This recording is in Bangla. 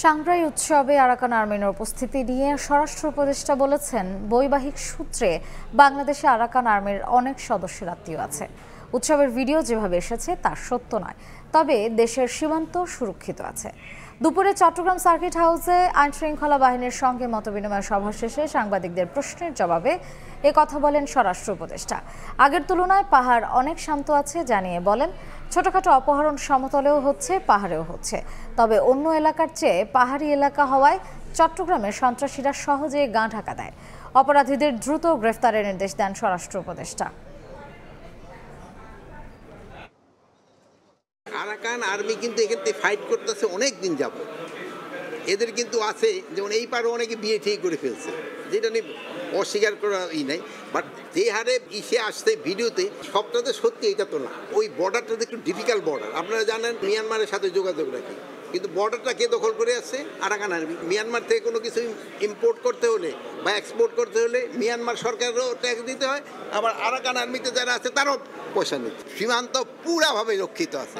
সাংগ্রাই উৎসবে আরাকান আর্মির উপস্থিতি নিয়ে স্বরাষ্ট্র উপদেষ্টা বলেছেন, বৈবাহিক সূত্রে বাংলাদেশে আরাকান আর্মির অনেক সদস্যের আত্মীয় আছে। উৎসবের ভিডিও যেভাবে এসেছে তা সত্য নয়, তবে দেশের সীমান্ত সুরক্ষিত আছে। দুপুরে চট্টগ্রাম সার্কিট হাউসে আইনশৃঙ্খলা বাহিনীর সঙ্গে মতবিনিময় সভা শেষে সাংবাদিকদের প্রশ্নের জবাবে এ কথা বলেন স্বরাষ্ট্র উপদেষ্টা। আগের তুলনায় পাহাড় অনেক শান্ত আছে জানিয়ে বলেন, ছোটখাটো অপহরণ সমতলেও হচ্ছে, পাহাড়েও হচ্ছে, তবে অন্য এলাকার চেয়ে পাহাড়ি এলাকা হওয়ায় চট্টগ্রামের সন্ত্রাসীরা সহজে গা ঢাকা দেয়। অপরাধীদের দ্রুত গ্রেফতারের নির্দেশ দেন স্বরাষ্ট্র উপদেষ্টা। আরাকান আর্মি কিন্তু এক্ষেত্রে ফাইট করতেছে অনেক দিন যাব। এদের কিন্তু আছে, যেমন এই পারও অনেকে বিয়ে ঠিক করে ফেলছে, যেটা নিয়ে অস্বীকার করা নাই। বাট যে হারে ইসে আসছে ভিডিওতে, সবটাতে সত্যি এটা তো না। ওই বর্ডারটা একটু ডিফিকাল্ট বর্ডার, আপনারা জানেন মিয়ানমারের সাথে যোগাযোগ রাখি, কিন্তু বর্ডারটা কে দখল করে আছে? Arakan army. মিয়ানমার থেকে কোনো কিছু ইম্পোর্ট করতে হলে বা এক্সপোর্ট করতে হলে মিয়ানমার সরকারেরও ট্যাক্স দিতে হয়, আবার আরাকান আর্মিতে যারা আছে তারও পয়সা নিচ্ছে। সীমান্ত পুরাভাবে রক্ষিত আছে।